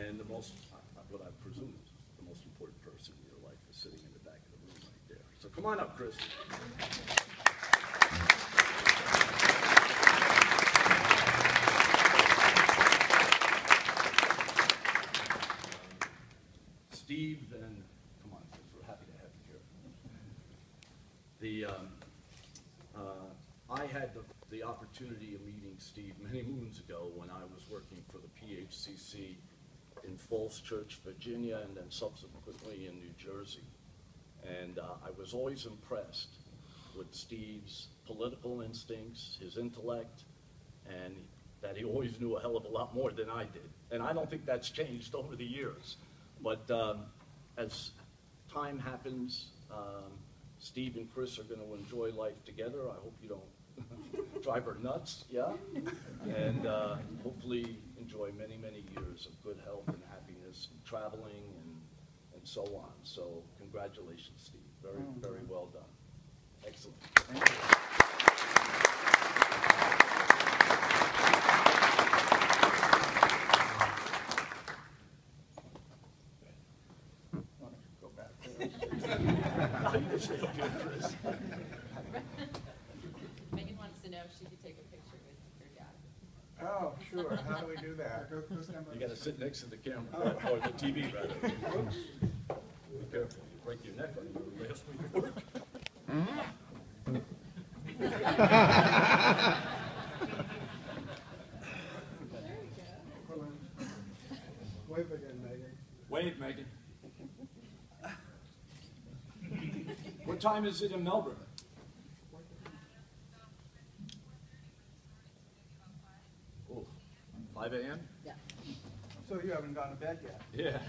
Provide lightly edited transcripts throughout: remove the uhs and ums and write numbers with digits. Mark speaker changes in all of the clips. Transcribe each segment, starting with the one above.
Speaker 1: And the most, what I presume is the most important person in your life is sitting in the back of the room right there. So come on up, Chris. Steve, and come on, Chris, we're happy to have you here. I had the opportunity of meeting Steve many moons ago when I was working for the PHCC in Falls Church, Virginia, and then subsequently in New Jersey. And I was always impressed with Steve's political instincts, his intellect, and that he always knew a hell of a lot more than I did. And I don't think that's changed over the years. But as time happens, Steve and Chris are going to enjoy life together. I hope you don't drive her nuts, yeah? And hopefully enjoy many, many years of good health and happiness, and traveling and so on. So congratulations, Steve. Very, very well done. Excellent. Thank you.
Speaker 2: Go back.
Speaker 3: Megan wants to know if she could take a picture with your dad.
Speaker 2: Oh, sure. How do we do that?
Speaker 1: You got to sit next to the camera, or the TV, rather. Be careful, you break your neck on your last week of work.
Speaker 2: Wave again, Megan.
Speaker 1: Wave, Megan. What time is it in Melbourne? Oh, 5 a.m.?
Speaker 3: Yeah.
Speaker 2: So you haven't gone to bed yet?
Speaker 1: Yeah.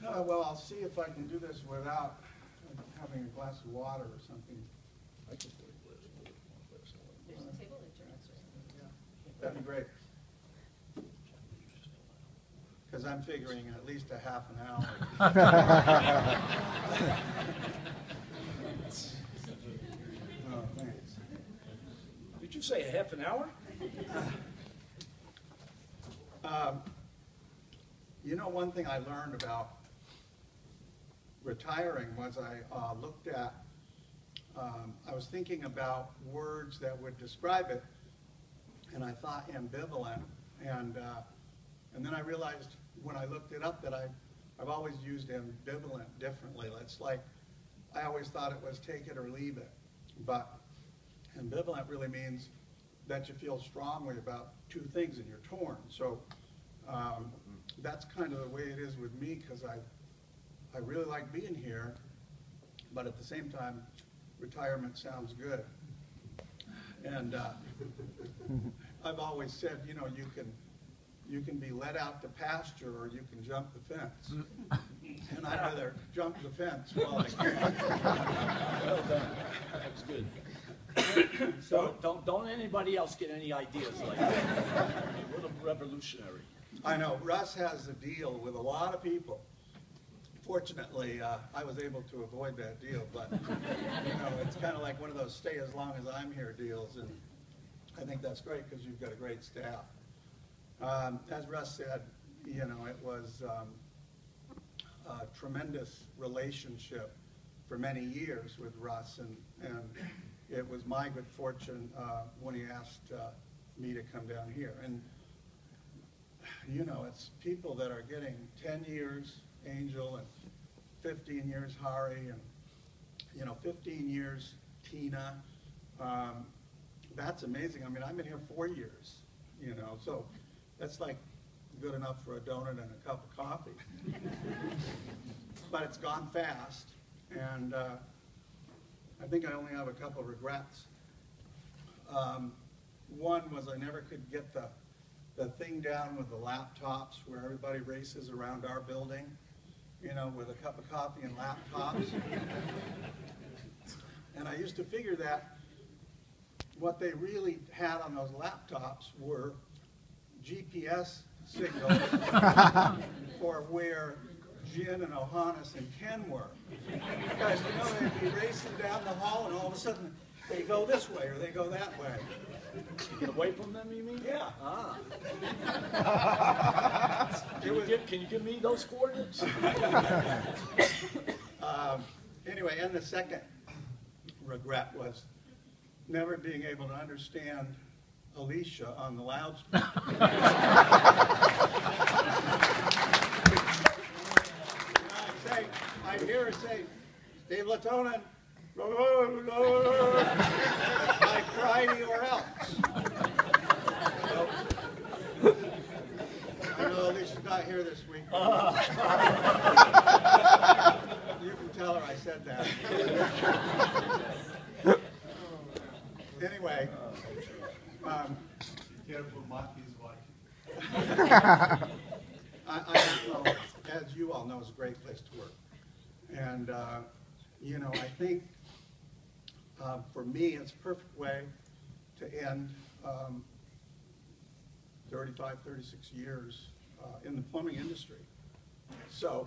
Speaker 2: Well, I'll see if I can do this without having a glass of water or something.
Speaker 1: I can put a glass of water.
Speaker 3: There's a table at your answer.
Speaker 2: That'd be great. Because I'm figuring at least a half an hour. Oh, thanks.
Speaker 1: Did you say a half an hour?
Speaker 2: You know, one thing I learned about retiring was I looked at, I was thinking about words that would describe it, and I thought ambivalent, and then I realized when I looked it up that I've always used ambivalent differently. It's like, I always thought it was take it or leave it, but ambivalent really means that you feel strongly about two things and you're torn. So that's kind of the way it is with me, because I really like being here, but at the same time, retirement sounds good. And I've always said, you know, you can be let out to pasture or you can jump the fence. And I'd rather jump the fence while I can.
Speaker 1: Well done. That's good. So don't anybody else get any ideas like that. A little revolutionary.
Speaker 2: I know, Russ has a deal with a lot of people. Fortunately, I was able to avoid that deal, but you know, it's kind of like one of those stay as long as I'm here deals, and I think that's great because you've got a great staff. As Russ said, you know, it was a tremendous relationship for many years with Russ, and it was my good fortune when he asked me to come down here. And you know, it's people that are getting 10 years Angel and 15 years Hari, and you know, 15 years Tina. That's amazing. I mean, I've been here 4 years, you know, so that's like good enough for a donut and a cup of coffee. But it's gone fast, and I think I only have a couple of regrets. One was I never could get the thing down with the laptops where everybody races around our building, you know, with a cup of coffee and laptops. And I used to figure that what they really had on those laptops were GPS signals for where Jin and Ohanis and Ken were. Because, you know, they'd be racing down the hall and all of a sudden, they go this way or they go that way.
Speaker 1: To get away from them, you mean?
Speaker 2: Yeah.
Speaker 1: Ah. Can you give me those coordinates?
Speaker 2: Anyway, and the second regret was never being able to understand Alicia on the loudspeaker. I hear her say, Steve Latonin, I cry anywhere else. So, I know Alicia's not here this week. You can tell her I said that. Anyway,
Speaker 4: Careful, Maki's watching.
Speaker 2: I know, as you all know, it's a great place to work. And, you know, I think for me, it's a perfect way to end 35, 36 years in the plumbing industry. So,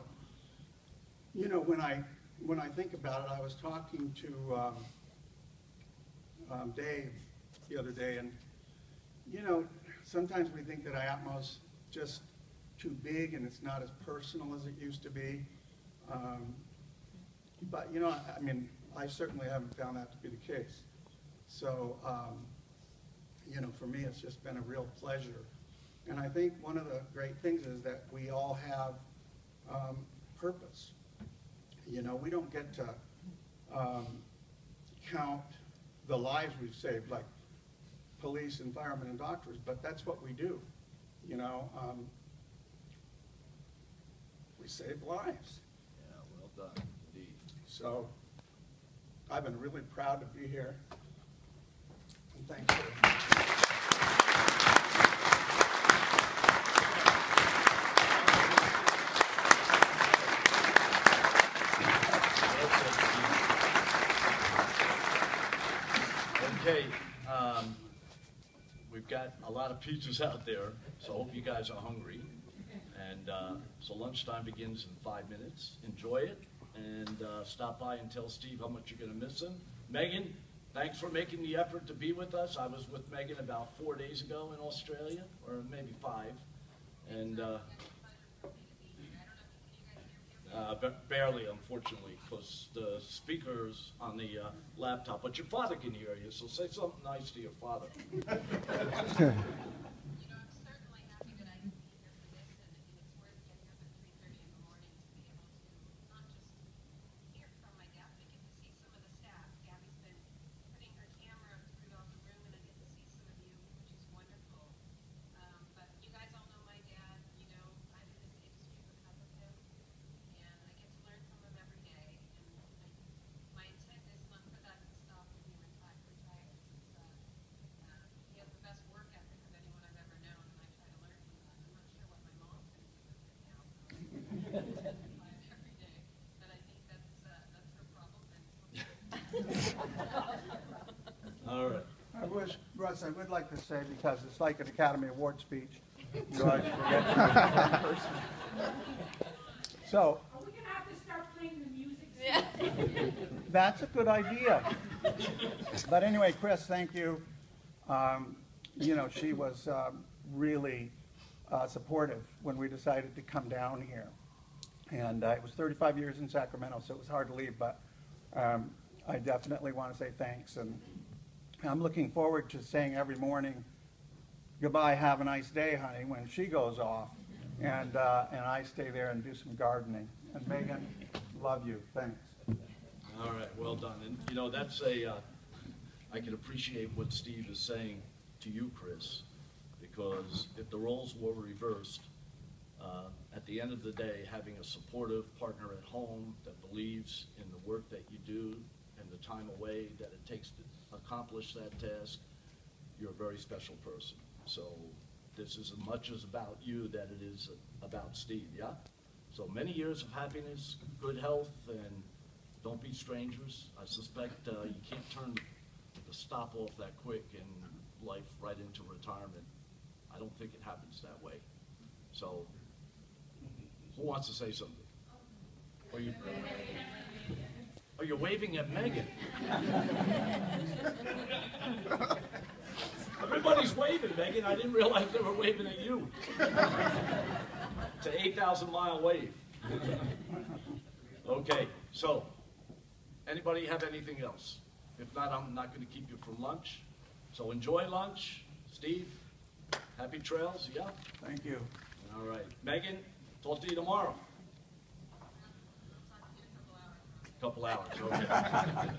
Speaker 2: you know, when I think about it, I was talking to Dave the other day, and, you know, sometimes we think that Atmos just too big and it's not as personal as it used to be. But, you know, I mean, I certainly haven't found that to be the case. So, you know, for me, it's just been a real pleasure. And I think one of the great things is that we all have purpose. You know, we don't get to count the lives we've saved, like police and firemen and doctors, but that's what we do. You know, we save lives.
Speaker 1: Yeah, well done, indeed.
Speaker 2: So I've been really proud to be here. And thank you.
Speaker 1: Okay, we've got a lot of pizzas out there, so I hope you guys are hungry. And so lunchtime begins in 5 minutes. Enjoy it, and stop by and tell Steve how much you're going to miss him. Megan, thanks for making the effort to be with us. I was with Megan about 4 days ago in Australia, or maybe 5, and barely, unfortunately, because the speaker's on the laptop. But your father can hear you, so say something nice to your father.
Speaker 5: You know, I'm certainly happy that I can be here for this, and it's worth getting up at 3:30 in the morning to be able to not just hear from my dad, but I get to see some of the staff. Gabby's been putting her camera throughout the room, and I get to see some of you, which is wonderful. But you guys all know my dad. You know, I'm in this industry because of him, and I get to learn from him every day. And my intent is not for that to stop when he retires. He has the best work ethic of anyone I've ever known, and I try to learn from that. I'm not sure what my mom's going to do with it now. Every day, but I think that's her problem.
Speaker 1: All right.
Speaker 2: I wish, Russ, I would like to say, because it's like an Academy Award speech, you always forget to be one person. So,
Speaker 6: Are we gonna have to start playing the music?
Speaker 3: Yeah.
Speaker 2: that's a good idea. But anyway, Chris, thank you. You know, she was really supportive when we decided to come down here. And it was 35 years in Sacramento, so it was hard to leave, but I definitely want to say thanks. And I'm looking forward to saying every morning, goodbye, have a nice day, honey, when she goes off. And I stay there and do some gardening. And Megan, love you. Thanks.
Speaker 1: All right, well done. And, you know, that's I can appreciate what Steve is saying to you, Chris, because if the roles were reversed, at the end of the day, having a supportive partner at home that believes in the work that you do and the time away that it takes to accomplish that task, you're a very special person. So this is as much as about you that it is about Steve, yeah? So many years of happiness, good health, and don't be strangers. I suspect you can't turn the stop off that quick in life right into retirement. I don't think it happens that way. So, who wants to say something? Oh, you're waving at Megan. Everybody's waving, Megan. I didn't realize they were waving at you. It's an 8,000-mile wave. Okay, so, anybody have anything else? If not, I'm not going to keep you from lunch. So enjoy lunch. Steve, happy trails, yeah?
Speaker 2: Thank you.
Speaker 1: All right. Megan, talk to you tomorrow.
Speaker 5: I'll talk to you in a couple hours.
Speaker 1: Couple hours, okay.